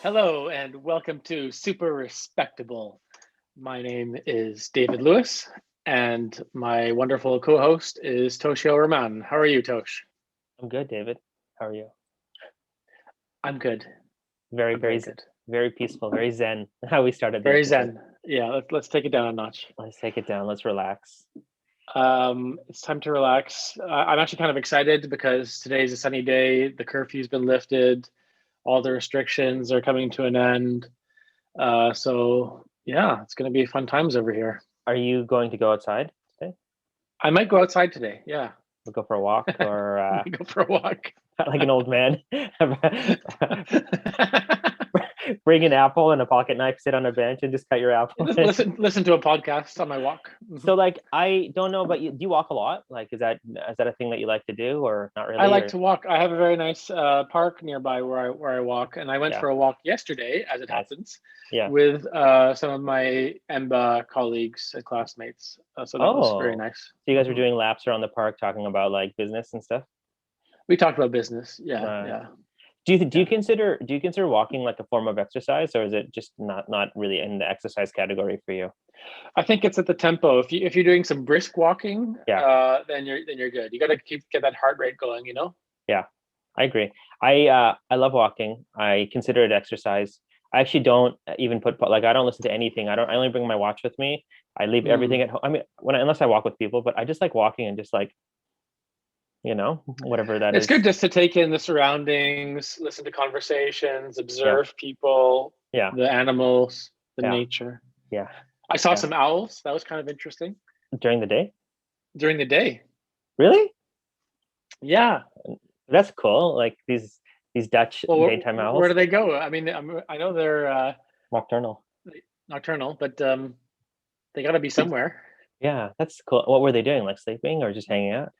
Hello and welcome to Super Respectable. My name is David Lewis and my wonderful co-host is Toshio Rahman. How are you, Tosh? I'm good, David. How are you? I'm good. Very, I'm very, very good. very peaceful, very zen. How we started the Very episode. zen. Yeah, let's take it down a notch. Let's take it down. Let's relax. It's time to relax. I'm actually kind of excited because today's a sunny day. The curfew's been lifted. All the restrictions are coming to an end. So yeah, it's going to be fun times over here. Are you going to go outside today? I might go outside today. Yeah. We'll go for a walk or go for a walk. like an old man. Bring an apple and a pocket knife, sit on a bench and just cut your apple. listen to a podcast on my walk. So like, I don't know about you. Do you walk a lot? Like, is that a thing that you like to do or not really? I like to walk. I have a very nice park nearby where I walk, and I went for a walk yesterday, as it happens, with some of my EMBA colleagues and classmates. So that was very nice. So you guys were doing laps around the park talking about like business and stuff? We talked about business. Yeah. Do you consider walking like a form of exercise, or is it just not really in the exercise category for you? I think it's at the tempo. If you're doing some brisk walking, then you're good. You got to get that heart rate going, you know? Yeah, I agree. I love walking. I consider it exercise. I actually don't even I don't listen to anything. I only bring my watch with me. I leave everything at home. I mean, unless I walk with people, but I just like walking and just like, whatever that is. It's good just to take in the surroundings, listen to conversations, observe people, the animals, the nature. Yeah. I saw some owls. That was kind of interesting. During the day? During the day. Really? Yeah. That's cool. Like these Dutch daytime owls. Where do they go? I mean, I know they're nocturnal, but they got to be somewhere. Yeah, that's cool. What were they doing? Like sleeping or just hanging out?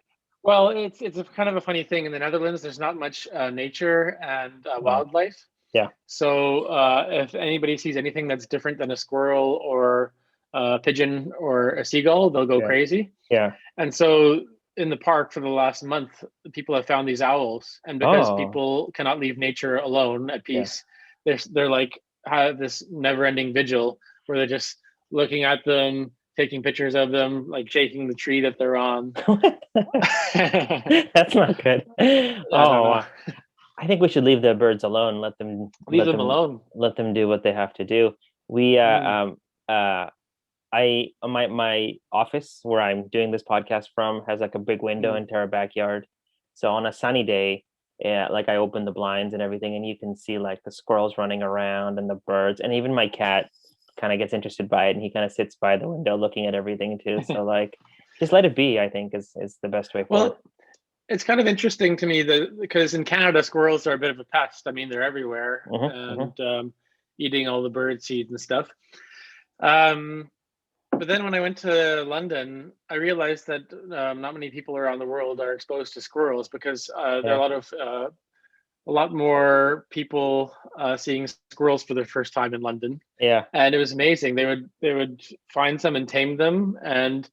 Well, it's a kind of a funny thing. In the Netherlands, there's not much nature and wildlife. Yeah. So if anybody sees anything that's different than a squirrel or a pigeon or a seagull, they'll go crazy. Yeah. And so in the park for the last month, people have found these owls, and because people cannot leave nature alone at peace, they're like have this never-ending vigil where they're just looking at them, taking pictures of them, like shaking the tree that they're on. That's not good. I think we should leave the birds alone. Let them alone. Let them do what they have to do. We my office where I'm doing this podcast from has like a big window into our backyard. So on a sunny day, like I open the blinds and everything, and you can see like the squirrels running around and the birds, and even my cat kind of gets interested by it, and he kind of sits by the window looking at everything too. So like, just let it be, I think is the best way forward. Well, it's kind of interesting to me because in Canada, squirrels are a bit of a pest. I mean, they're everywhere and eating all the bird seed and stuff. But then when I went to London, I realized that not many people around the world are exposed to squirrels because there are a lot more people seeing squirrels for the first time in London. Yeah. And it was amazing. They would find some and tame them and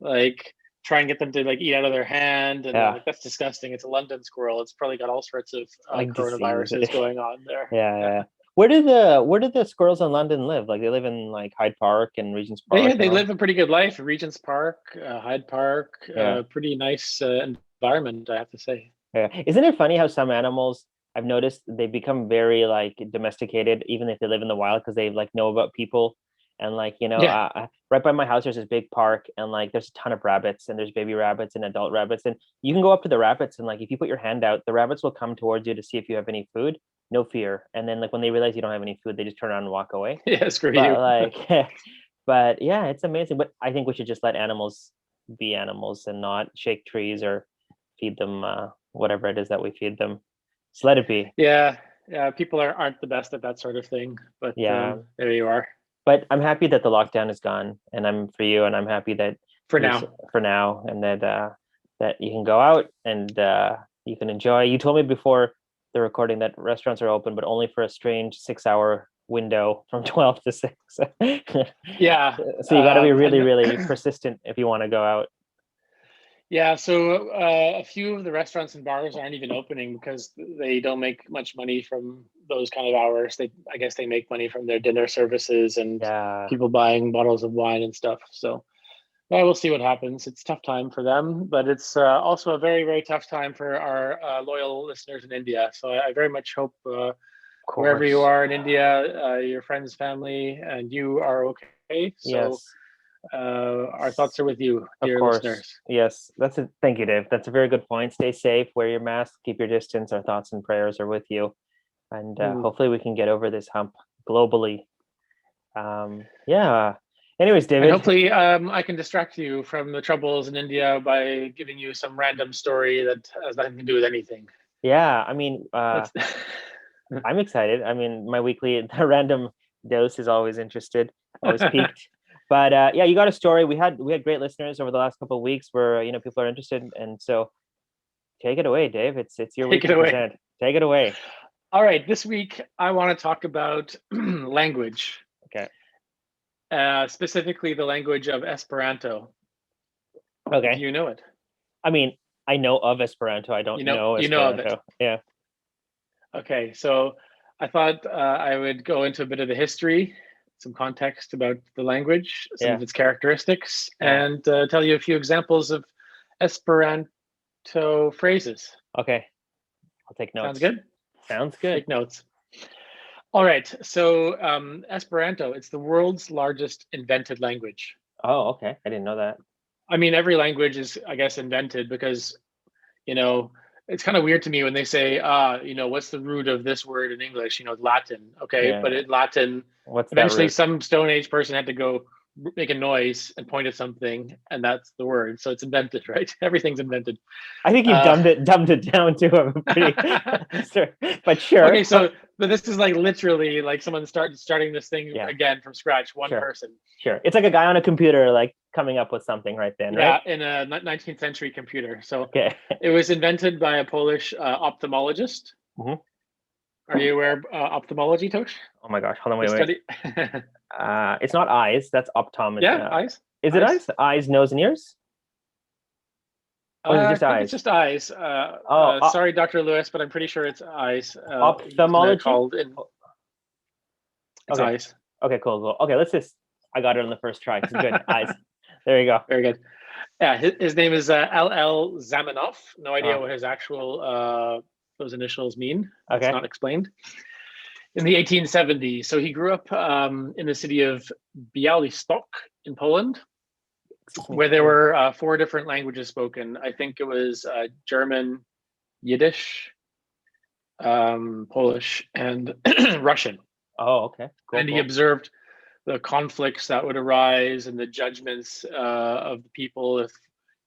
like try and get them to like eat out of their hand. And like, that's disgusting. It's a London squirrel. It's probably got all sorts of like coronaviruses going on there. Yeah. Where do the squirrels in London live? Like they live in like Hyde Park and Regent's Park? They live a pretty good life. Regent's Park, Hyde Park, pretty nice environment, I have to say. Yeah. Isn't it funny how some animals, I've noticed they become very like domesticated, even if they live in the wild, because they like know about people. And like, right by my house, there's this big park and like there's a ton of rabbits and there's baby rabbits and adult rabbits. And you can go up to the rabbits and like, if you put your hand out, the rabbits will come towards you to see if you have any food. No fear. And then like when they realize you don't have any food, they just turn around and walk away. Yeah, screw you. But yeah, it's amazing. But I think we should just let animals be animals and not shake trees or feed them whatever it is that we feed them. Just let it be. Yeah. People aren't the best at that sort of thing. But there you are. But I'm happy that the lockdown is gone, and I'm happy that for now, and that you can go out and you can enjoy. You told me before the recording that restaurants are open, but only for a strange 6-hour window from 12 to 6. Yeah. So you got to be really, really persistent if you want to go out. Yeah, so a few of the restaurants and bars aren't even opening because they don't make much money from those kind of hours. I guess they make money from their dinner services and Yeah, people buying bottles of wine and stuff. So yeah, we'll see what happens. It's a tough time for them, but it's also a very, very tough time for our loyal listeners in India. So I very much hope of wherever you course. are in India, your friends, family, and you are okay. So Yes. our thoughts are with you, Of dear course. listeners. Yes. That's it. Thank you, Dave. That's a very good point. Stay safe, wear your mask, keep your distance. Our thoughts and prayers are with you. And Mm. hopefully we can get over this hump globally. Yeah. Anyways, And David. hopefully, I can distract you from the troubles in India by giving you some random story that has nothing to do with anything. Yeah. I mean, That's I'm excited. I mean, my weekly random dose is always interested, always peaked. But yeah, you got a story. We had great listeners over the last couple of weeks where people are interested, and so take it away, Dave. It's your take week it to away. present. Take it away. All right, this week I want to talk about language, Okay. specifically the language of Esperanto. Do Okay. you know it? I mean, I know of Esperanto. I don't know You know of it. Esperanto. Yeah. Okay, so I thought I would go into a bit of the history, some context about the language, some Yeah. of its characteristics, Yeah. and tell you a few examples of Esperanto phrases. Okay. I'll take Sounds notes. good? Sounds good. Take notes. All right. So Esperanto, it's the world's largest invented language. Oh, okay. I didn't know that. I mean, every language is, I guess, invented because, you know, it's kind of weird to me when they say, what's the root of this word in English? Latin. Okay. But Yeah. in Latin, What's that eventually root? some Stone Age person had to go make a noise and point at something, and that's the word. So it's invented, right? Everything's invented. I think you've Uh, dumbed it down to a pretty, but sure. okay, so but this is like literally like someone starting this thing Yeah, again from scratch, one sure, person. sure. It's like a guy on a computer, like coming up with something right then, right? Yeah, in a 19th century computer. So Okay. it was invented by a Polish ophthalmologist. Mhm. Are you aware of ophthalmology, Tosh? Oh my gosh, hold on, The wait. study. It's not eyes. That's optometry. Yeah, eyes. Is it Eyes. eyes? Eyes, nose, and ears? Or is it I just think it's eyes? just eyes. Oh, Sorry, Dr. Lewis, but I'm pretty sure it's eyes. He's gonna ophthalmology. call in. It's Okay. eyes. Okay, cool. Okay, let's just. I got it on the first try. Good. Eyes. There you go. Very good. Yeah, his name is L.L. Zamenhof. No idea Oh, what his actual those initials mean. It's okay. not explained. In the 1870s, so he grew up in the city of Białystok in Poland, Excuse me. where there were four different languages spoken. I think it was German, Yiddish, Polish, and Russian. Oh, okay. Cool. And he observed the conflicts that would arise and the judgments of the people if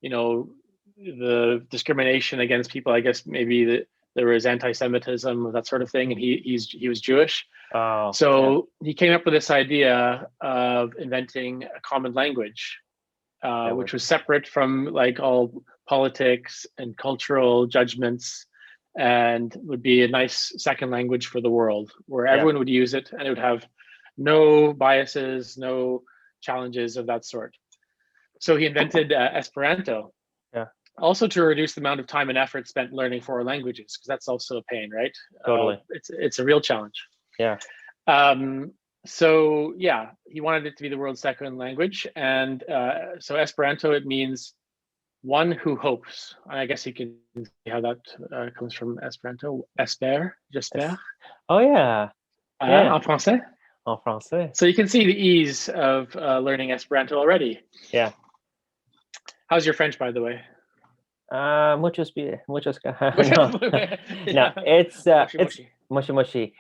the discrimination against people. I guess maybe there was anti-Semitism, that sort of thing, and he was Jewish. Oh, yeah. So he came up with this idea of inventing a common language, which was separate from like all politics and cultural judgments, and would be a nice second language for the world where everyone would use it and it would have no biases, no challenges of that sort. So he invented Esperanto, also to reduce the amount of time and effort spent learning foreign languages, because that's also a pain, right? Totally. It's a real challenge. Yeah. So yeah, he wanted it to be the world's second language, and so Esperanto, it means one who hopes. I guess you can see how that comes from Esperanto. Espère, j'espère. Oh yeah. Yeah. En français. En français. So you can see the ease of learning Esperanto already. Yeah. How's your French, by the way? Muchos. No, Yeah. it's Moshi. mushy mushy.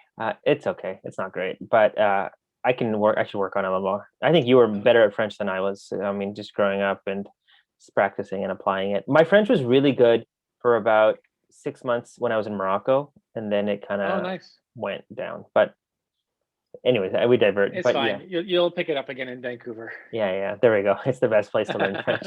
It's okay. It's not great, but I should work on it a little more. I think you were better at French than I was. I mean, just growing up and just practicing and applying it. My French was really good for about 6 months when I was in Morocco, and then it kind of went down. But anyways, we divert. It's but fine. Yeah. You'll pick it up again in Vancouver. Yeah. There we go. It's the best place to learn French.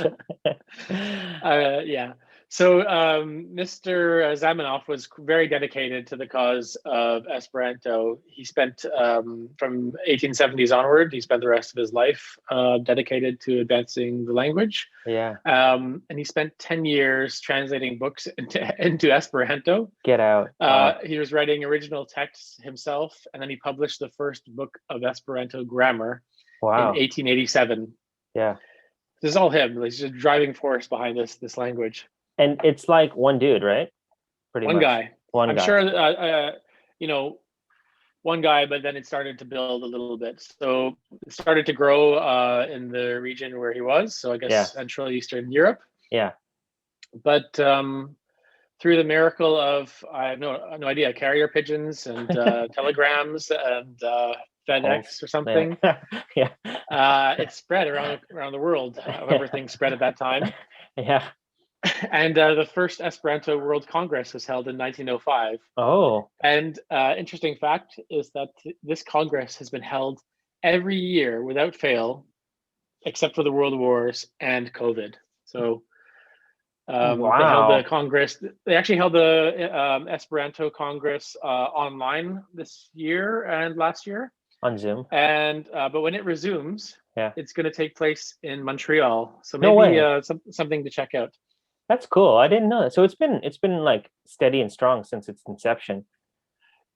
Yeah. So Mr. Zamenhof was very dedicated to the cause of Esperanto. He spent from 1870s onward, he spent the rest of his life dedicated to advancing the language. Yeah. And he spent 10 years translating books into Esperanto. Get out. Wow. He was writing original texts himself, and then he published the first book of Esperanto grammar in 1887. Yeah. This is all him. He's just a driving force behind this language. And it's like one dude, right? Pretty one much. Guy. One I'm guy. sure, one guy, but then it started to build a little bit. So it started to grow in the region where he was. So I guess Central Eastern Europe. Yeah. But through the miracle of, I have no idea, carrier pigeons and telegrams and FedEx or something. It spread around the world, however things spread at that time. Yeah. And the first Esperanto World Congress was held in 1905. Oh. And interesting fact is that this Congress has been held every year without fail, except for the World Wars and COVID. So they held the Congress. They actually held the Esperanto Congress online this year and last year. On Zoom. And but when it resumes, it's going to take place in Montreal. So maybe something to check out. That's cool. I didn't know that. So it's been like steady and strong since its inception.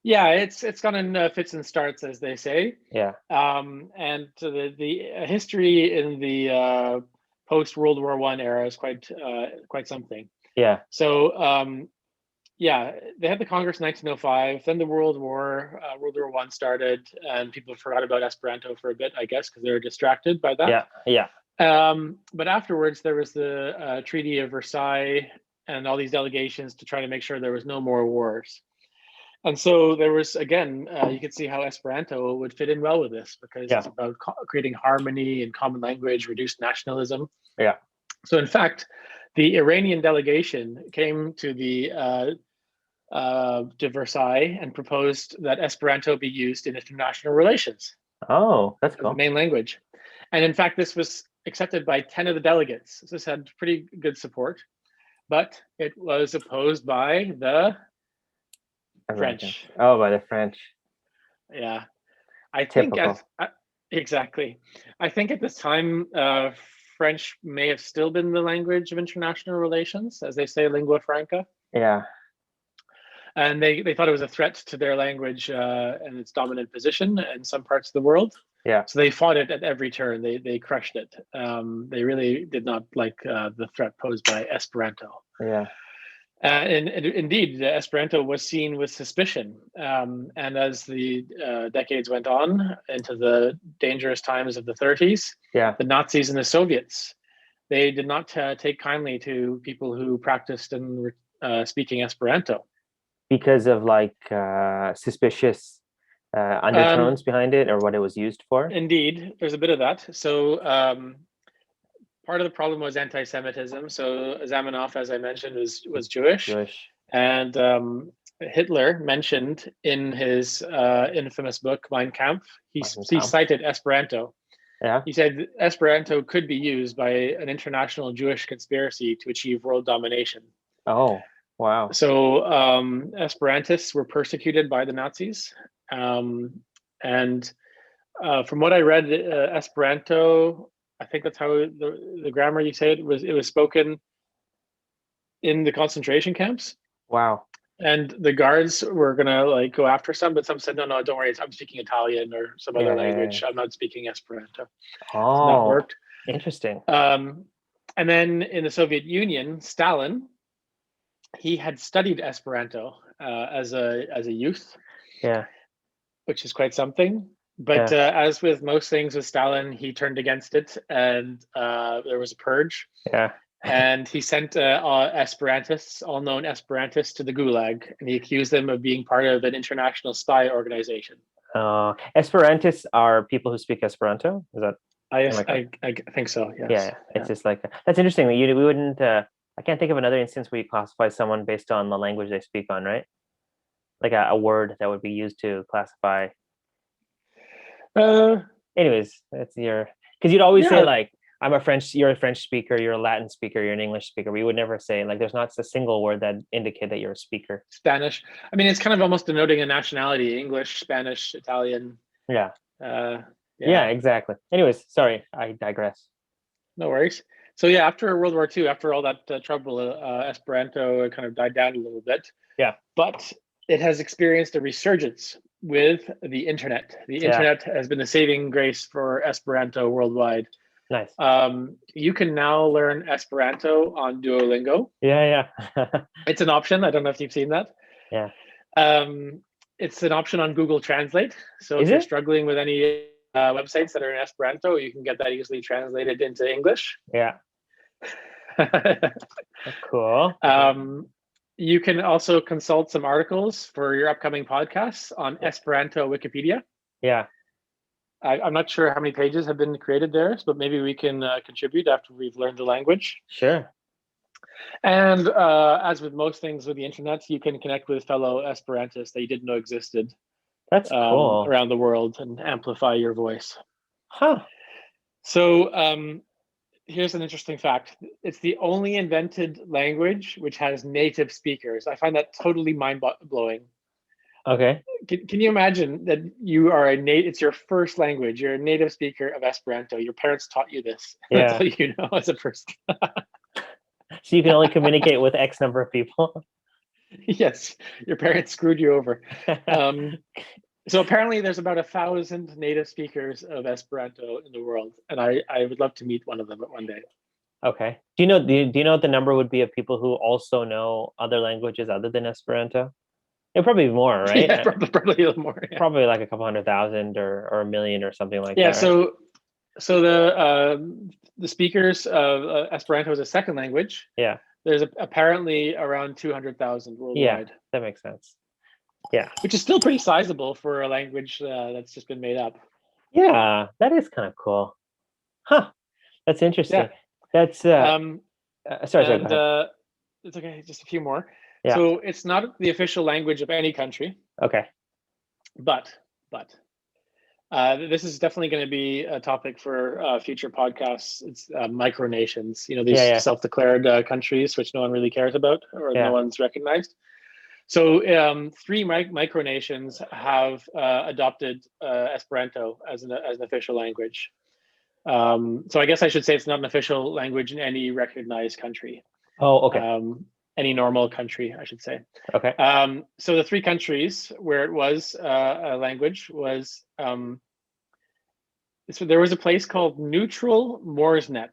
Yeah, it's gone in fits and starts, as they say. Yeah. And the history in the post World War I era is quite something. Yeah. So they had the Congress in 1905. Then the World War I started, and people forgot about Esperanto for a bit, I guess, because they were distracted by that. Yeah. Yeah. But afterwards, there was the Treaty of Versailles and all these delegations to try to make sure there was no more wars. And so there was, again, you could see how Esperanto would fit in well with this, because it's about creating harmony and common language, reduced nationalism. Yeah. So in fact, the Iranian delegation came to to Versailles and proposed that Esperanto be used in international relations. Oh, that's cool. The main language. And in fact, this was accepted by 10 of the delegates. So this had pretty good support, but it was opposed by the French. Oh, by the French. Yeah. I think exactly. I think at this time, French may have still been the language of international relations, as they say, lingua franca. Yeah. And they thought it was a threat to their language and its dominant position in some parts of the world. Yeah. So they fought it at every turn. They crushed it. They really did not like the threat posed by Esperanto. Yeah. And indeed, Esperanto was seen with suspicion. And as the decades went on into the dangerous times of the 30s, the Nazis and the Soviets, they did not take kindly to people who practiced and were speaking Esperanto. Because of like suspicious undertones behind it, or what it was used for? Indeed, there's a bit of that. So part of the problem was anti-Semitism. So Zamenhof, as I mentioned, was Jewish. And Hitler mentioned in his infamous book, Mein Kampf, he cited Esperanto. Yeah. He said Esperanto could be used by an international Jewish conspiracy to achieve world domination. Oh, wow. So Esperantists were persecuted by the Nazis. And from what I read, Esperanto, I think that's how the grammar you say it was spoken in the concentration camps. Wow. And the guards were gonna go after some, but some said, no, don't worry, I'm speaking Italian or some other language. I'm not speaking Esperanto. Oh, so that worked. Interesting. And then in the Soviet Union, Stalin, he had studied Esperanto as a youth. Yeah. Which is quite something. But as with most things with Stalin, he turned against it, and there was a purge. Yeah. And he sent Esperantists, all-known Esperantists, to the Gulag, and he accused them of being part of an international spy organization. Esperantists are people who speak Esperanto? Is that? I think so. Yes. Yeah. It's just like that's interesting. We wouldn't. I can't think of another instance where you classify someone based on the language they speak on, right? Like a word that would be used to classify. Anyways, that's because you'd always say like you're a French speaker, you're a Latin speaker, you're an English speaker. We would never say, like, there's not a single word that indicate that you're a speaker. Spanish. I mean, it's kind of almost denoting a nationality: English, Spanish, Italian. Yeah. Yeah, exactly. Anyways, sorry, I digress. No worries. So yeah, after World War II, after all that trouble, Esperanto kind of died down a little bit. Yeah. But it has experienced a resurgence with the internet. The internet has been the saving grace for Esperanto worldwide. Nice. You can now learn Esperanto on Duolingo. Yeah. It's an option. I don't know if you've seen that. Yeah. It's an option on Google Translate. So if you're struggling with any websites that are in Esperanto, you can get that easily translated into English. Yeah. Cool. You can also consult some articles for your upcoming podcasts on Esperanto Wikipedia. Yeah. I'm not sure how many pages have been created there, but maybe we can contribute after we've learned the language. Sure. And as with most things with the internet, you can connect with fellow Esperantists that you didn't know existed. That's cool. Around the world and amplify your voice. Huh. So here's an interesting fact. It's the only invented language which has native speakers. I find that totally mind-blowing. Okay. Can you imagine that you are it's your first language, you're a native speaker of Esperanto, your parents taught you this. Yeah. That's all you know as a person. So you can only communicate with X number of people? Yes, your parents screwed you over. So apparently there's about 1,000 native speakers of Esperanto in the world, and I would love to meet one of them one day. Okay. Do you know what the number would be of people who also know other languages other than Esperanto? It probably more, right? Yeah, probably a little more. Yeah. Probably like a couple 100,000 or 1,000,000 or something like that. Yeah. So the speakers of Esperanto as a second language. Yeah. There's apparently around 200,000 worldwide. Yeah, that makes sense. Yeah. Which is still pretty sizable for a language that's just been made up. Yeah, that is kind of cool. Huh. That's interesting. Yeah. That's sorry. It's okay, just a few more. Yeah. So it's not the official language of any country. Okay. But this is definitely going to be a topic for future podcasts. It's micronations, these self-declared countries which no one really cares about or no one's recognized. So 3 micronations have adopted Esperanto as an official language. So I guess I should say it's not an official language in any recognized country. Oh, okay. Any normal country, I should say. Okay. So the 3 countries where it was a language was, so there was a place called Neutral Moorsnet.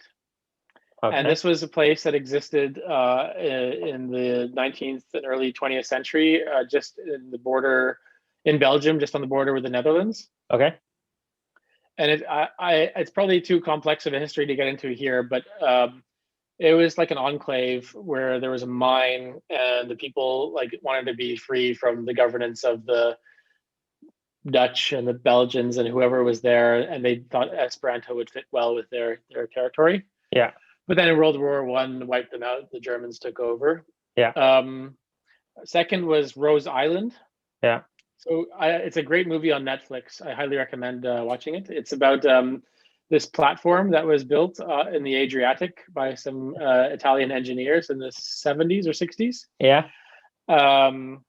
Okay. And this was a place that existed in the 19th and early 20th century, just in the border in Belgium, just on the border with the Netherlands. Okay. And it's probably too complex of a history to get into here, but it was like an enclave where there was a mine and the people wanted to be free from the governance of the Dutch and the Belgians and whoever was there, and they thought Esperanto would fit well with their territory. Yeah. But then in World War I, wiped them out. The Germans took over. Yeah. Second was Rose Island. Yeah. So it's a great movie on Netflix. I highly recommend watching it. It's about this platform that was built in the Adriatic by some Italian engineers in the 70s or 60s. Yeah. And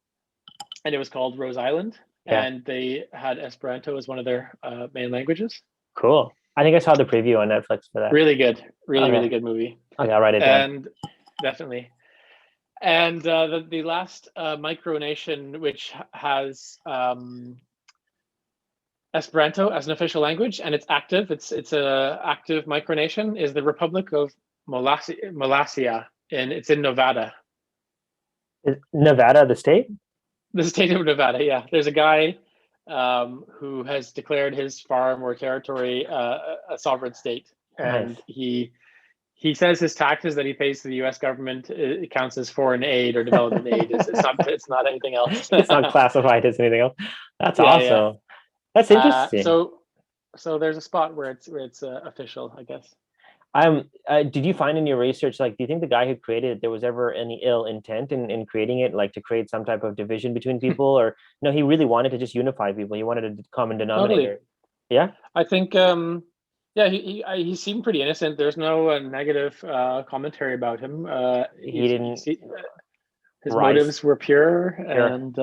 it was called Rose Island. Yeah. And they had Esperanto as one of their main languages. Cool. I think I saw the preview on Netflix for that. Really good. Really good movie. Okay, I'll write it down. And definitely. And the last micronation which has Esperanto as an official language, and it's active, it's a active micronation, is the Republic of Molossia, and it's in Nevada. Is Nevada the state? The state of Nevada, yeah. There's a guy who has declared his farm or territory a sovereign state, and nice. He says his taxes that he pays to the U.S. government, it counts as foreign aid or development aid. It's not anything else. It's not classified as anything else. That's awesome. Yeah. That's interesting. So there's a spot where it's official, I guess. Did you find in your research, do you think the guy who created it, there was ever any ill intent in creating it, to create some type of division between people, or no, he really wanted to just unify people? He wanted a common denominator. Totally. Yeah. I think Yeah, he seemed pretty innocent. There's no negative commentary about him. He didn't His rise motives were pure, here. and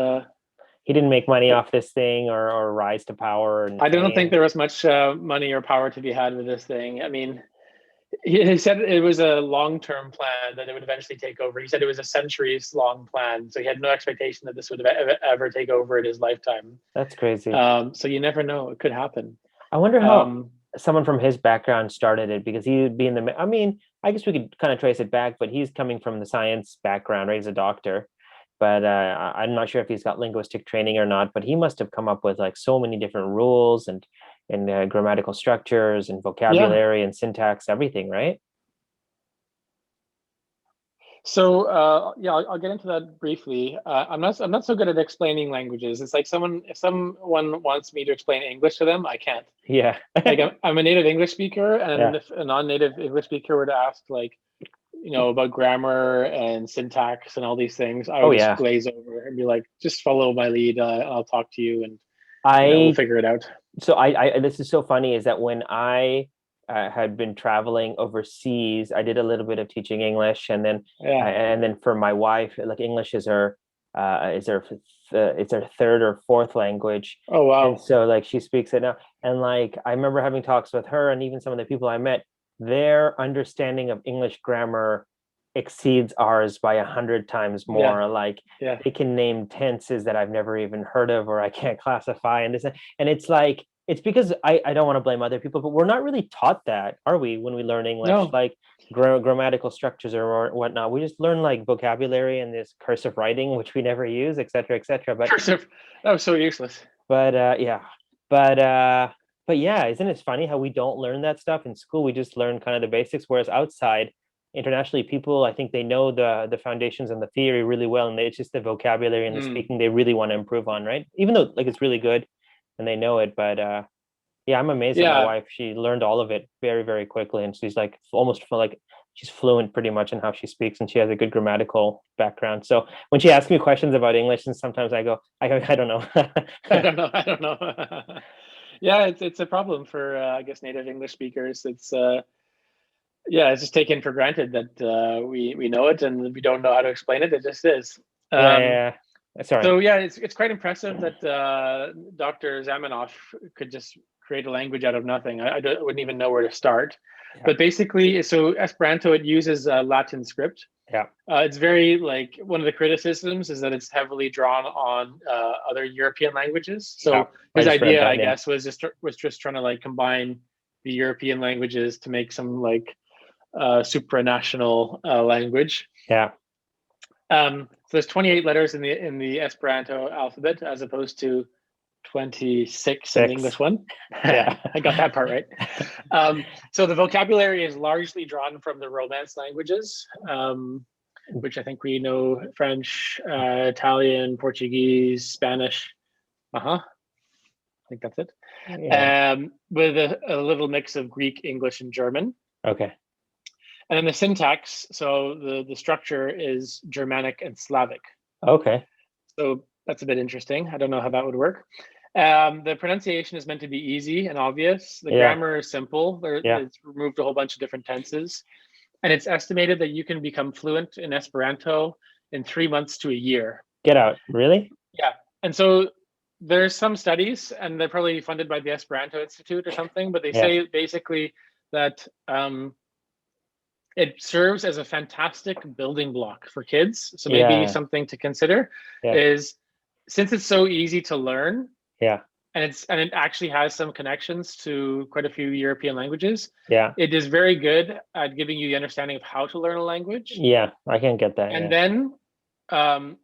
He didn't make money off this thing or rise to power and I don't think fame. there was much money or power to be had with this thing. I mean, he said it was a long-term plan that it would eventually take over. He said it was a centuries-long plan, so he had no expectation that this would ever take over in his lifetime. That's crazy. So you never know; it could happen. I wonder how Um, someone from his background started it because he would be in the. I mean, I guess we could kind of trace it back, but he's coming from the science background, right? He's a doctor, but I'm not sure if he's got linguistic training or not. But he must have come up with like so many different rules and grammatical structures and yeah, vocabulary and syntax, everything, right? So yeah, I'll get into that briefly. I'm not so good at explaining languages. It's like if someone wants me to explain English to them, I can't. Yeah, Like I'm a native English speaker, yeah. and if a non-native English speaker were to ask like, about grammar and syntax and all these things, I Oh would just yeah. glaze over and be like, just follow my lead. I'll talk to you, and we'll I figure it out. so I this is so funny is that when I had been traveling overseas, I did a little bit of teaching English, Yeah. and then for my wife, like English is her third or fourth language, Oh and wow. so like she speaks it now, and like I remember having talks with her and even some of the people I met, their understanding of English grammar exceeds ours by 100 times Yeah. more. Like Yeah. they can name tenses that I've never even heard of or I can't classify. And it's like it's because I don't want to blame other people, but we're not really taught that, are we, when we learn English? No. Like grammatical structures or whatnot. We just learn like vocabulary and this cursive writing, which we never use, et cetera, et cetera. Cursive. That was so useless. But yeah, but uh, but yeah, isn't it funny how we don't learn that stuff in school? We just learn kind of the basics, whereas outside, internationally, people I think they know the foundations and the theory really well, and it's just the vocabulary and the Mm. speaking they really want to improve on, right? Even though like it's really good and they know it, but yeah, I'm amazed at my Yeah. wife. She learned all of it very, very quickly, and she's like almost like she's fluent pretty much in how she speaks, and she has a good grammatical background. So when she asks me questions about English, and sometimes I don't know. I don't know. I don't know. Yeah, it's a problem for I guess native English speakers. It's yeah, it's just taken for granted that we know it and we don't know how to explain it. It just is. Yeah, Um, yeah, yeah. Sorry. so yeah, it's quite impressive that Dr. Zamenhof could just create a language out of nothing. Wouldn't even know where to start. Yeah, But basically, so Esperanto, it uses Latin script. yeah, It's very like one of the criticisms is that it's heavily drawn on other European languages. yeah. So I his just read idea, I that. Yeah, guess, was just trying to like combine the European languages to make some like supranational language. yeah. So there's 28 letters in the Esperanto alphabet as opposed to 26 in the Six. English one. Yeah, I got that part right. So the vocabulary is largely drawn from the Romance languages, which I think we know: French, Italian, Portuguese, Spanish. I think that's it. yeah. With a little mix of Greek, English, and German. Okay. And then the syntax, so the structure is Germanic and Slavic. Okay. So that's a bit interesting. I don't know how that would work. The pronunciation is meant to be easy and obvious. The Yeah, grammar is simple. yeah. It's removed a whole bunch of different tenses. And it's estimated that you can become fluent in Esperanto in 3 months to a year. Get out. Really? Yeah. And so there's some studies, and they're probably funded by the Esperanto Institute or something, but they Yeah, say basically that it serves as a fantastic building block for kids. So maybe yeah, something to consider yeah, is, since it's so easy to learn, yeah, and it actually has some connections to quite a few European languages, yeah, it is very good at giving you the understanding of how to learn a language. yeah. I can get that. And Yeah, then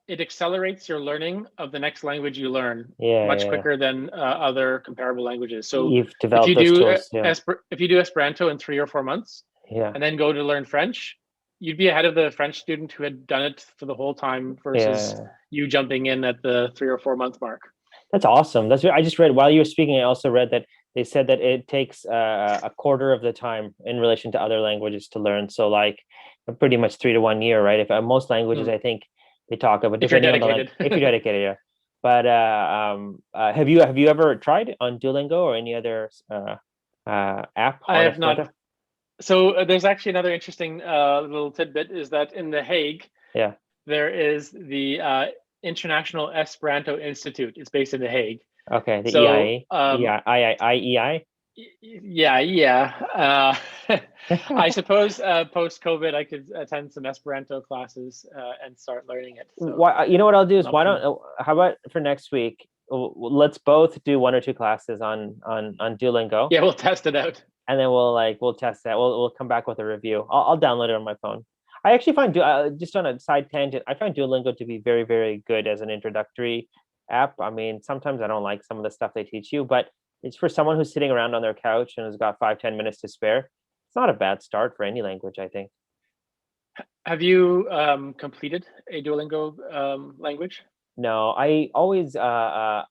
it accelerates your learning of the next language you learn yeah, much yeah. quicker than other comparable languages. So You've developed those tools. Yeah, if you do Esperanto in 3 or 4 months, yeah, and then go to learn French, you'd be ahead of the French student who had done it for the whole time versus yeah. you jumping in at the 3 or 4 month mark. That's awesome. I just read while you were speaking. I also read that they said that it takes a quarter of the time in relation to other languages to learn. So like pretty much 3 to 1 year, right? If most languages, Hmm. I think they talk about If you're depending on the language. dedicated. If you're dedicated, yeah. But have you ever tried on Duolingo or any other? app I on have not. Esperanto? So there's actually another interesting little tidbit is that in The Hague, Yeah. there is the International Esperanto Institute. It's based in The Hague. Okay. The So EIA. EI. yeah, yeah. I suppose post COVID, I could attend some Esperanto classes and start learning it. So Why? You know what I'll do it's is an why option. don't? How about for next week? Let's both do one or two classes on Duolingo, Yeah, we'll test it out. and then we'll test that. We'll come back with a review. I'll download it on my phone. I actually find just on a side tangent, I find Duolingo to be very very good as an introductory app. I mean, sometimes I don't like some of the stuff they teach you, but it's for someone who's sitting around on their couch and has got 5-10 minutes to spare. It's not a bad start for any language, I think. Have you completed a Duolingo language? No, I always I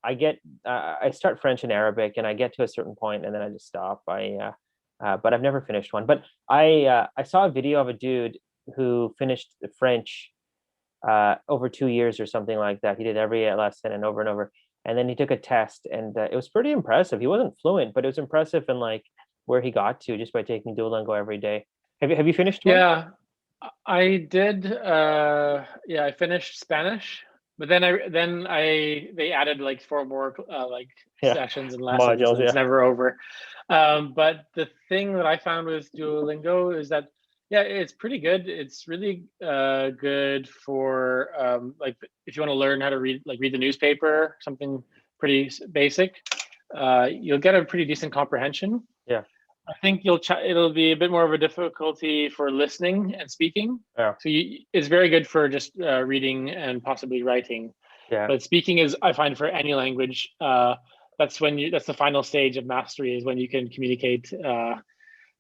start French and Arabic and I get to a certain point and then I just stop. But I've never finished one. But I saw a video of a dude who finished the French over 2 years or something like that. He did every lesson and over, and then he took a test and it was pretty impressive. He wasn't fluent, but it was impressive in like where he got to just by taking Duolingo every day. Have you finished one? Yeah, I did. Yeah, I finished Spanish, but then they added like four more like Yeah, sessions and lessons, modules. and it's Yeah, never over. But the thing that I found with Duolingo is that yeah, it's pretty good. It's really good for like if you want to learn how to read the newspaper, something pretty basic. You'll get a pretty decent comprehension. yeah, I think it'll be a bit more of a difficulty for listening and speaking. yeah, So it's very good for just reading and possibly writing. yeah. But speaking is, I find, for any language, that's the final stage of mastery is when you can communicate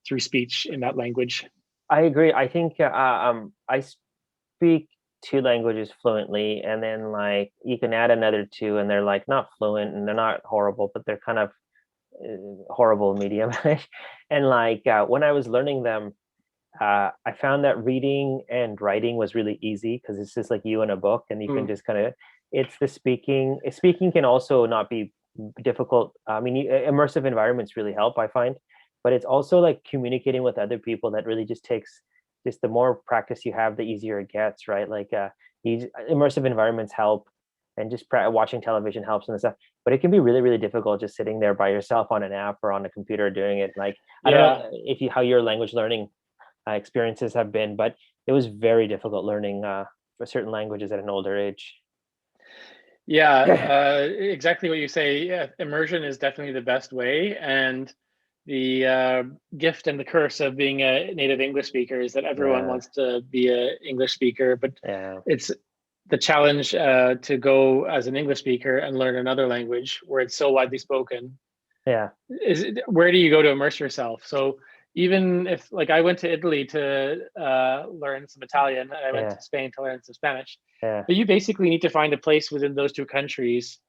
through speech in that language. I agree. I think I speak two languages fluently, and then like you can add another two, and they're like not fluent and they're not horrible, but they're kind of horrible medium. And like when I was learning them, I found that reading and writing was really easy because it's just like you in a book, and you can Mm. just kind of. It's the speaking. Speaking can also not be difficult. I mean, immersive environments really help, I find, but it's also like communicating with other people that really just takes just the more practice you have, the easier it gets, right? Like these immersive environments help, and just watching television helps and stuff. But it can be really, really difficult just sitting there by yourself on an app or on a computer doing it. Like I don't Yeah, know if you how your language learning experiences have been, but it was very difficult learning for certain languages at an older age. yeah, exactly what you say. Yeah, immersion is definitely the best way, and the gift and the curse of being a native English speaker is that everyone Yeah, wants to be an English speaker, but yeah, it's the challenge to go as an English speaker and learn another language where it's so widely spoken. yeah, Where do you go to immerse yourself? So even if like I went to Italy to learn some Italian, and I went yeah, to Spain to learn some Spanish, yeah, but you basically need to find a place within those two countries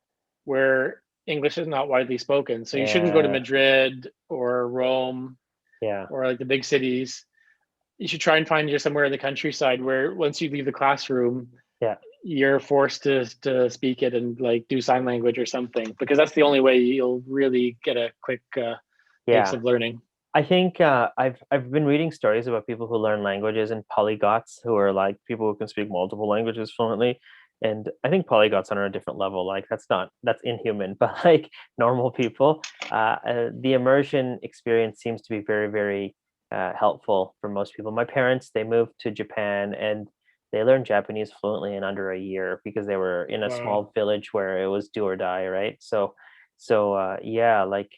where English is not widely spoken. So you shouldn't go to yeah, Madrid or Rome yeah, or like the big cities. You should try and find you somewhere in the countryside where once you leave the classroom, yeah, you're forced to speak it and like do sign language or something because that's the only way you'll really get a quick pace yeah. of learning. I think I've been reading stories about people who learn languages and polyglots who are like people who can speak multiple languages fluently. And I think polyglots are on a different level. Like that's inhuman, but like normal people, the immersion experience seems to be very, very helpful for most people. My parents, they moved to Japan and they learned Japanese fluently in under a year because they were in a Wow. small village where it was do or die, right? So yeah, like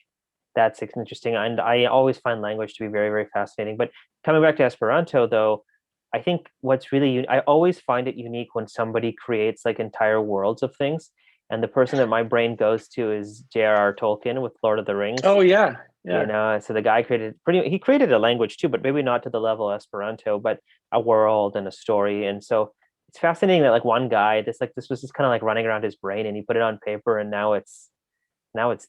that's interesting. And I always find language to be very, very fascinating. But coming back to Esperanto, though, I think what's really, I always find it unique when somebody creates like entire worlds of things. And the person that my brain goes to is J.R.R. Tolkien with Lord of the Rings. Oh yeah, You yeah, know, so the guy he created a language too, but maybe not to the level of Esperanto, but a world and a story. And so it's fascinating that like one guy, this was just kind of like running around his brain and he put it on paper and now it's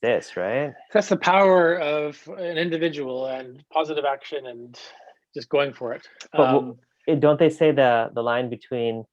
this, right? that's the power of an individual and positive action and just going for it. But don't they say the line between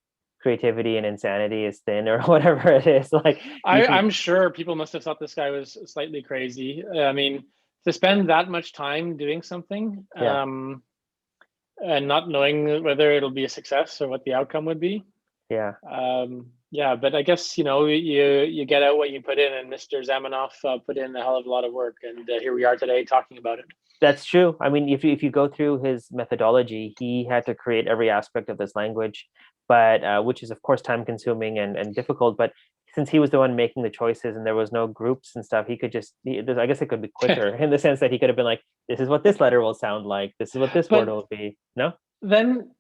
creativity and insanity is thin or whatever it is? Like you can, I'm sure people must have thought this guy was slightly crazy. I mean, to spend that much time doing something, and not knowing whether it'll be a success or what the outcome would be. Yeah. But I guess, you get out what you put in, and Mr. Zmenov put in a hell of a lot of work, and here we are today talking about it. That's true. I mean, if you go through his methodology, he had to create every aspect of this language, but which is of course time consuming and difficult. But since he was the one making the choices and there was no groups and stuff, he could I guess it could be quicker in the sense that he could have been like, this is what this letter will sound like. This is what this word will be. No? Then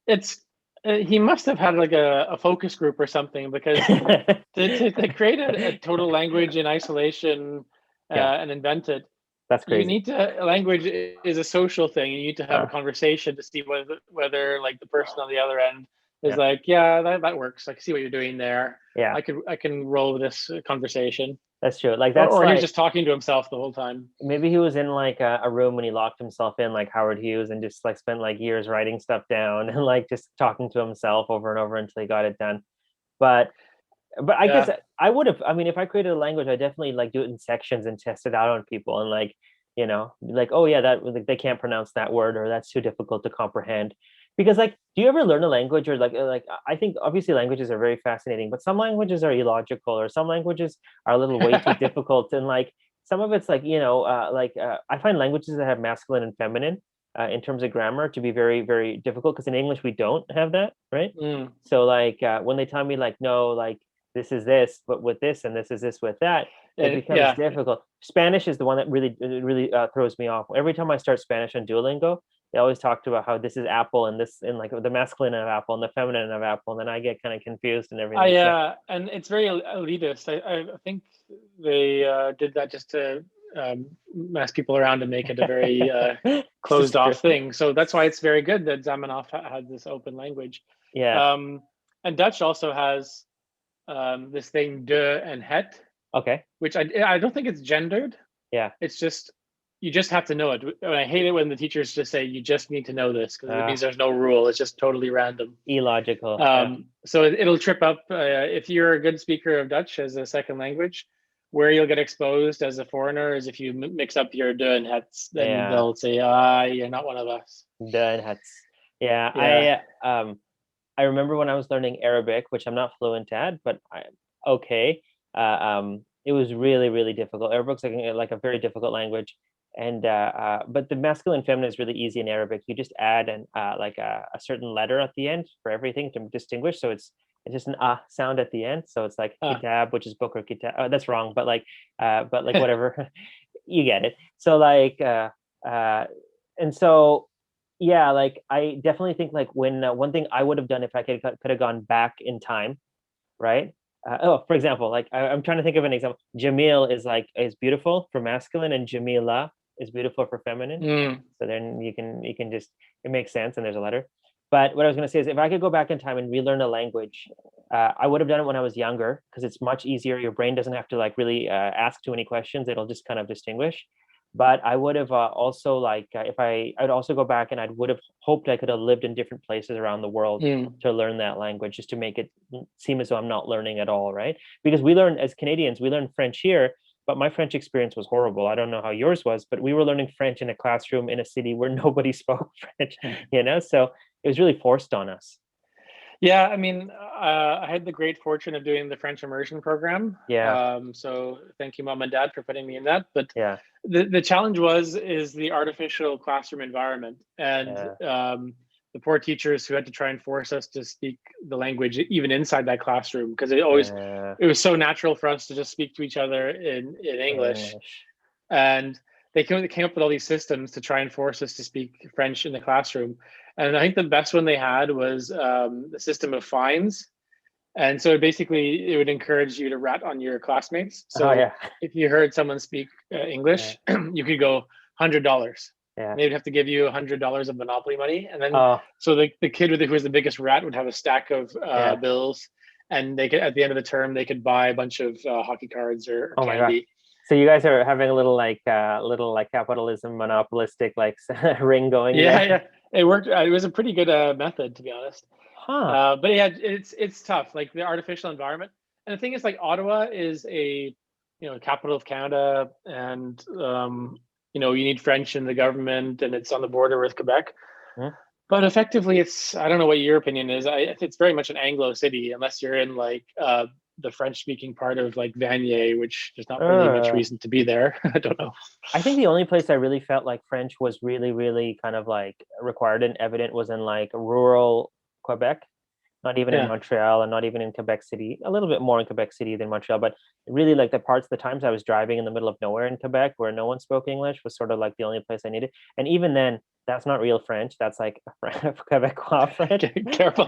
he must have had like a focus group or something, because to create a total language in isolation and invent it, that's crazy. You need to. Language is a social thing. You need to have a conversation to see whether like the person on the other end is like, that works. I can see what you're doing there. Yeah, I can roll with this conversation. That's true. Like that's or he's just talking to himself the whole time. Maybe he was in like a room when he locked himself in, like Howard Hughes, and just like spent like years writing stuff down and like just talking to himself over and over until he got it done. But I guess I would have. I mean, if I created a language, I definitely like do it in sections and test it out on people, and like like, oh yeah, that like, they can't pronounce that word, or that's too difficult to comprehend. Because like, do you ever learn a language, or like I think obviously languages are very fascinating, but some languages are illogical, or some languages are a little way too difficult, and like some of it's like I find languages that have masculine and feminine in terms of grammar to be very, very difficult, because in English we don't have that, right? So like when they tell me like, no, like this is this, but with this, and this is this with that, it becomes difficult. Spanish is the one that really throws me off. Every time I start Spanish on Duolingo, they always talked about how this is apple, and this, and like the masculine of apple and the feminine of apple, and then I get kind of confused and everything. And it's very elitist. I think they did that just to mess people around and make it a very closed off thing. So that's why it's very good that Zamenhof had this open language. And Dutch also has this thing de and het. Okay. Which I don't think it's gendered. Yeah. It's just, you just have to know it. And I hate it when the teachers just say, you just need to know this, because it means there's no rule. It's just totally random. Illogical. So it'll trip up. If you're a good speaker of Dutch as a second language, where you'll get exposed as a foreigner is if you mix up your de and hets. Then they'll say, you're not one of us. De and hets. Yeah. I remember when I was learning Arabic, which I'm not fluent at, but it was really, really difficult. Arabic's like a very difficult language, and but the masculine and feminine is really easy in Arabic. You just add a certain letter at the end for everything to distinguish. So it's just an sound at the end. So it's like kitab, which is book, or kitab. Oh, that's wrong, but like whatever, you get it. So like and so like I definitely think like when one thing I would have done if I could have gone back in time, right? For example, like I'm trying to think of an example. Jamil is beautiful for masculine, and Jamila is beautiful for feminine. So then you can just, it makes sense, and there's a letter. But what I was going to say is, if I could go back in time and relearn a language, I would have done it when I was younger, because it's much easier. Your brain doesn't have to like really ask too many questions. It'll just kind of distinguish. But I would have also I'd also go back, and I would have hoped I could have lived in different places around the world to learn that language, just to make it seem as though I'm not learning at all, right? Because we learn, as Canadians, we learn French here, but my French experience was horrible. I don't know how yours was, but we were learning French in a classroom in a city where nobody spoke French, so it was really forced on us. Yeah, I mean, I had the great fortune of doing the French immersion program. So thank you, Mom and Dad, for putting me in that. But the challenge is the artificial classroom environment, and the poor teachers who had to try and force us to speak the language even inside that classroom, because it was so natural for us to just speak to each other in English. And they came up with all these systems to try and force us to speak French in the classroom. And I think the best one they had was the system of fines. And so basically it would encourage you to rat on your classmates. So if you heard someone speak English, you could go $100. They'd have to give you $100 of Monopoly money. And then so the kid who was the biggest rat would have a stack of bills. And they could, at the end of the term, they could buy a bunch of hockey cards or candy. So you guys are having a little capitalism monopolistic ring going. Yeah, it worked. It was a pretty good method, to be honest. But yeah, it's tough, like the artificial environment. And the thing is, like, Ottawa is a capital of Canada, and you need French in the government, and it's on the border with Quebec. Mhm. But effectively, I don't know what your opinion is. It's very much an Anglo city, unless you're in like the French speaking part of like Vanier, which there's not really much reason to be there. I don't know. I think the only place I really felt like French was really, really kind of like required and evident was in like rural Quebec, not even in Yeah. Montreal and not even in Quebec City, a little bit more in Quebec City than Montreal, but really like the times I was driving in the middle of nowhere in Quebec where no one spoke English was sort of like the only place I needed. And even then, that's not real French. That's like Quebecois French. Careful.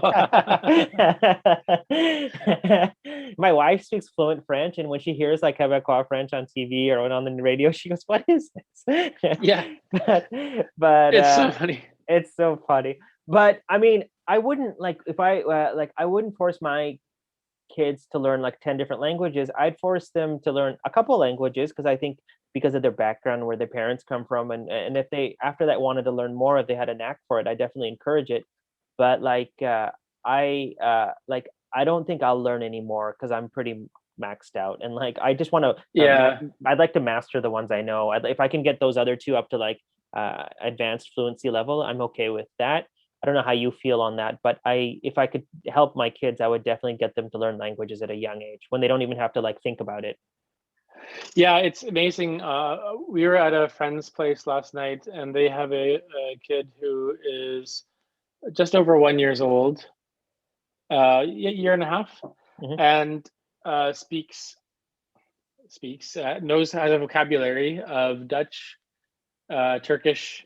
My wife speaks fluent French, and when she hears like Quebecois French on TV or on the radio, she goes, "What is this?" Yeah. but It's so funny. It's so funny. But I mean, I wouldn't like if I like I wouldn't force my kids to learn like 10 different languages. I'd force them to learn a couple languages because I think because of their background, where their parents come from, and if they after that wanted to learn more, if they had a knack for it, I definitely encourage it. But I don't think I'll learn anymore because I'm pretty maxed out, and like I just want to Yeah. I'd like to master the ones I know. If I can get those other two up to like advanced fluency level, I'm okay with that. I don't know how you feel on that, but if I could help my kids, I would definitely get them to learn languages at a young age when they don't even have to like think about it. Yeah, it's amazing. We were at a friend's place last night, and they have a kid who is just over 1 years old, year and a half, Mhm. and speaks knows has a vocabulary of Dutch, Turkish,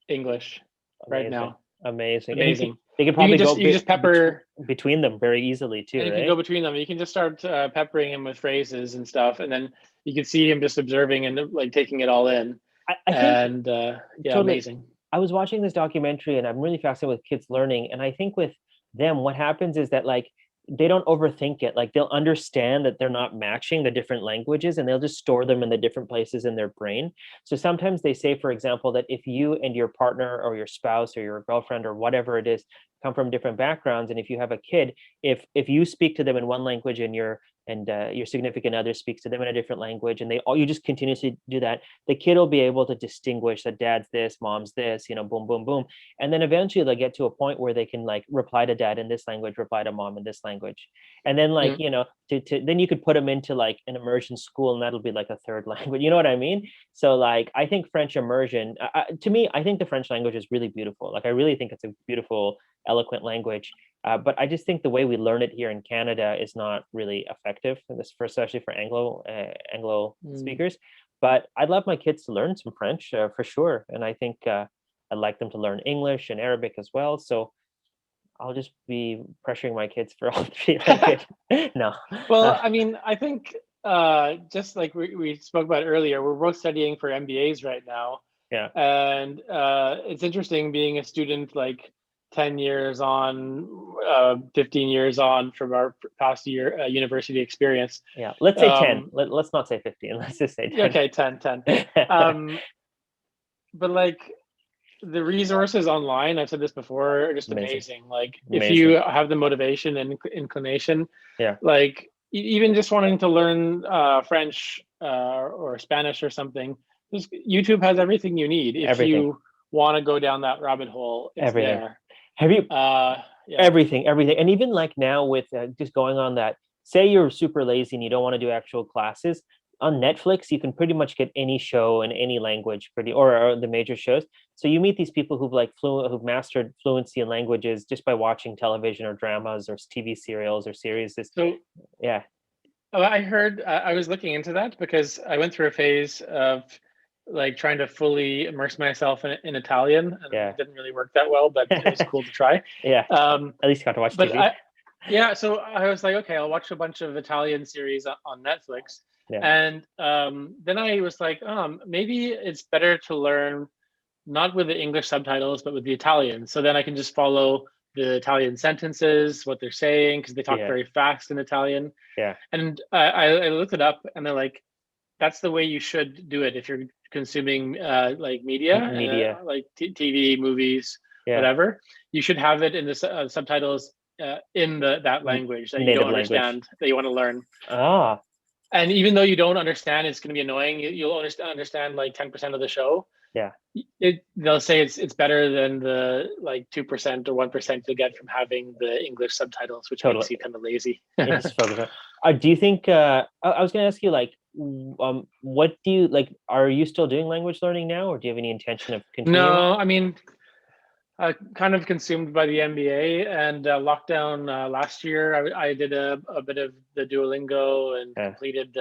English right Amazing, now. amazing, and Amazing. they could You probably can go just pepper, between them very easily too, and you can right? go between them. You can just start peppering him with phrases and stuff, and then you can see him just observing and like taking it all in. I think And yeah, totally. amazing. I was watching this documentary and I'm really fascinated with kids learning. And I think with them, what happens is that like they don't overthink it. Like they'll understand that they're not matching the different languages and they'll just store them in the different places in their brain. So sometimes they say, for example, that if you and your partner or your spouse or your girlfriend or whatever it is come from different backgrounds, and if you have a kid, if you speak to them in one language and your significant other speaks to them in a different language, and you just continuously do that, the kid will be able to distinguish that dad's this, mom's this, boom, boom, boom. And then eventually they'll get to a point where they can like reply to dad in this language, reply to mom in this language. And then like, Mm. then you could put them into like an immersion school and that'll be like a third language. You know what I mean? So like, I think French immersion, to me, I think the French language is really beautiful. Like, I really think it's a beautiful, eloquent language. But I just think the way we learn it here in Canada is not really effective, especially for Anglo Mm. speakers. But I'd love my kids to learn some French for sure, and I think I'd like them to learn English and Arabic as well. So I'll just be pressuring my kids for all three languages. No, Well, I mean, I think just like we spoke about earlier, we're both studying for MBAs right now. yeah, And it's interesting being a student like 10 years on, 15 years on from our past year university experience. yeah. Let's say 10. Um, Let's not say 15. Let's just say okay, 10, 10. 10. But like the resources online, I've said this before, are just Amazing, amazing. Like if amazing. you have the motivation and inclination, Yeah, like even just wanting to learn French or Spanish or something, just YouTube has everything you need. If everything, you want to go down that rabbit hole, it's everything. there. Have you Yeah. everything, and even like now with just going on that, say you're super lazy and you don't want to do actual classes on Netflix, you can pretty much get any show in any language, or the major shows. So you meet these people who've mastered fluency in languages just by watching television or dramas or TV serials or series. So Yeah, I heard, I was looking into that because I went through a phase of like trying to fully immerse myself in Italian, and yeah, it didn't really work that well, but it was cool to try. yeah. Um, At least you got to watch but TV. yeah, so I was like, okay, I'll watch a bunch of Italian series on Netflix. Yeah, And then I was like, maybe it's better to learn not with the English subtitles, but with the Italian. So then I can just follow the Italian sentences, what they're saying, because they talk yeah, very fast in Italian. yeah. And I looked it up, and they're like, that's the way you should do it if you're consuming like media, Media. like TV, movies, Yeah, whatever. You should have it in the subtitles in that language that you native don't language. understand, that you want to learn. Ah, And even though you don't understand, it's going to be annoying. You'll understand like 10% of the show. Yeah. They'll say it's better than the like 2% or 1% you'll get from having the English subtitles, which makes you kind of lazy. Yes, focus on. Do you think? I was going to ask you, like, what do you like? Are you still doing language learning now, or do you have any intention of continuing? No, I mean, kind of consumed by the MBA and lockdown last year. I did a bit of the Duolingo and completed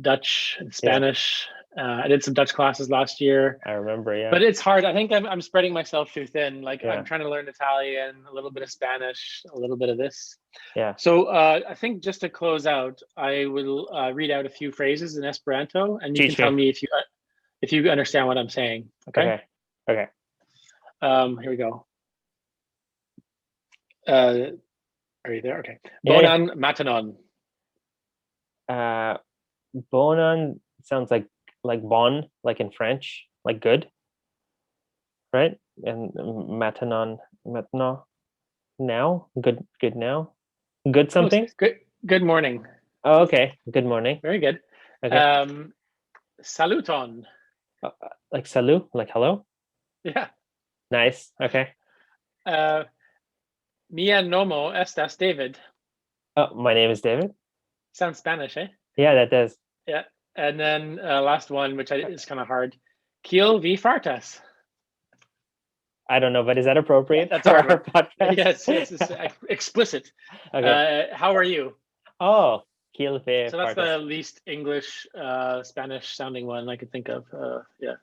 Dutch and Spanish. I did some Dutch classes last year. I remember, yeah. But it's hard. I think I'm spreading myself too thin. Like I'm trying to learn Italian, a little bit of Spanish, a little bit of this. Yeah. So I think just to close out, I will read out a few phrases in Esperanto, and you can tell me if you understand what I'm saying. Okay. Okay. Here we go. Are you there? Okay. Bonan matanon. Bonan sounds like bon, like in French, like good, right? And maintenant, now, good now, good something. Good morning. Oh, okay. Good morning. Very good. Okay. Saluton. Like salut, like hello. Yeah. Nice. Okay. Mia nomo estas David. Oh, my name is David. Sounds Spanish, eh? Yeah, that does. Yeah. And then last one, which is kind of hard. Kiel vi fartas. I don't know, but is that appropriate? That's our podcast. Yes, it's explicit. Okay. How are you? Oh, kiel vi fartas. So that's the least English, Spanish sounding one I could think of. Yeah.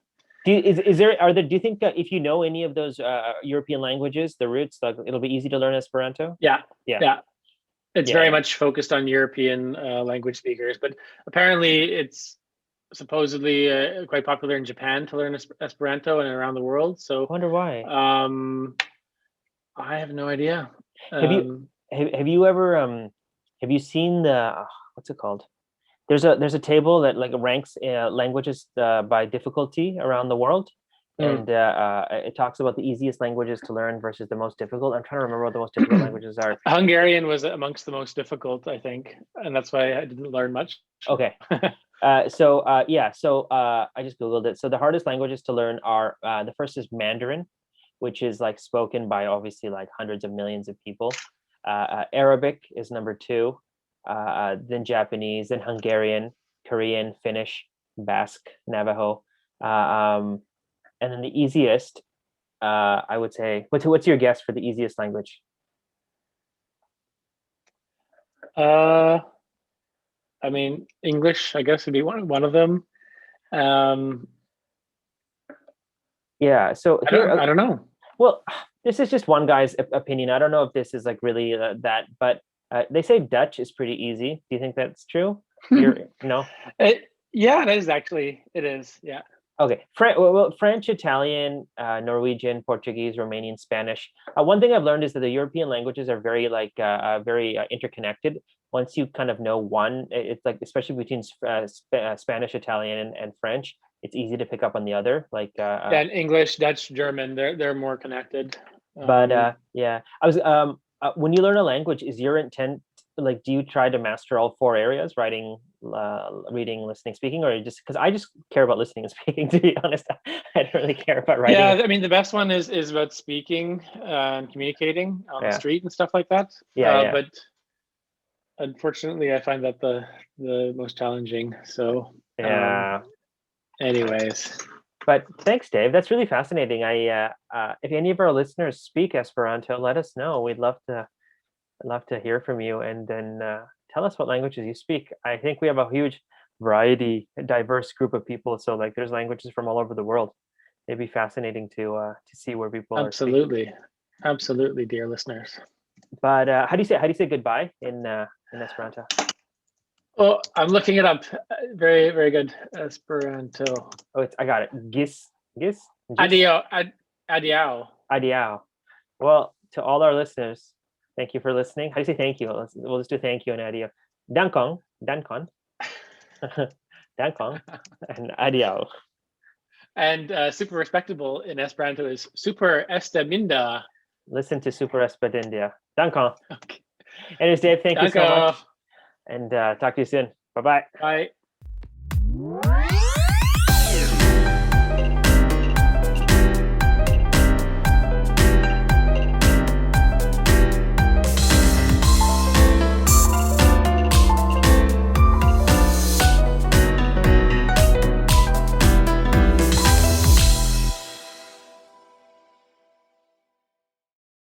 Do you think if you know any of those European languages, the roots, like, it'll be easy to learn Esperanto? Yeah. It's very much focused on European language speakers, but apparently it's supposedly quite popular in Japan to learn Esperanto and around the world. So I wonder why. I have no idea. Have you ever have you seen the what's it called? There's a table that like ranks languages by difficulty around the world. And it talks about the easiest languages to learn versus the most difficult. I'm trying to remember what the most difficult languages are. Hungarian was amongst the most difficult, I think, and that's why I didn't learn much. Okay. So I just Googled it. So the hardest languages to learn are the first is Mandarin, which is like spoken by obviously like hundreds of millions of people. Arabic is number 2, then Japanese, then Hungarian, Korean, Finnish, Basque, Navajo. And then the easiest, I would say, what's your guess for the easiest language? I mean, English, I guess, would be one of them. Yeah. So I don't know. Well, this is just one guy's opinion. I don't know if this is like really that, but they say Dutch is pretty easy. Do you think that's true? No. Yeah, it is actually. It is. Yeah. Okay, French, Italian, Norwegian, Portuguese, Romanian, Spanish. One thing I've learned is that the European languages are very very interconnected. Once you kind of know one, it's like, especially between Spanish, Italian, and French, it's easy to pick up on the other. Like and English, Dutch, German, they're more connected. But yeah, I was when you learn a language, is your intent, like, do you try to master all 4 areas: writing, reading, listening, speaking, or just, because I just care about listening and speaking, to be honest? I don't really care about writing. Yeah, I mean, the best one is about speaking and communicating on the street and stuff like that. But unfortunately, I find that the most challenging. So anyways. But thanks, Dave. That's really fascinating. If any of our listeners speak Esperanto, let us know. We'd love to hear from you, and then tell us what languages you speak. I think we have a huge diverse group of people. So like, there's languages from all over the world. It'd be fascinating to see where people are speaking. Absolutely, dear listeners. But how do you say goodbye in Esperanto? Oh, I'm looking it up. Very, very good Esperanto. Oh, I got it. Gis. Adiao. Well, to all our listeners, thank you for listening. How do you say thank you? We'll just do thank you and adiao. Dankon, dankon, and adiao. And super respectable in Esperanto is super estaminda. Listen to Super Respectable. Dankon. Okay. Anyways, Dave, thank you so much. and talk to you soon. Bye-bye. Bye.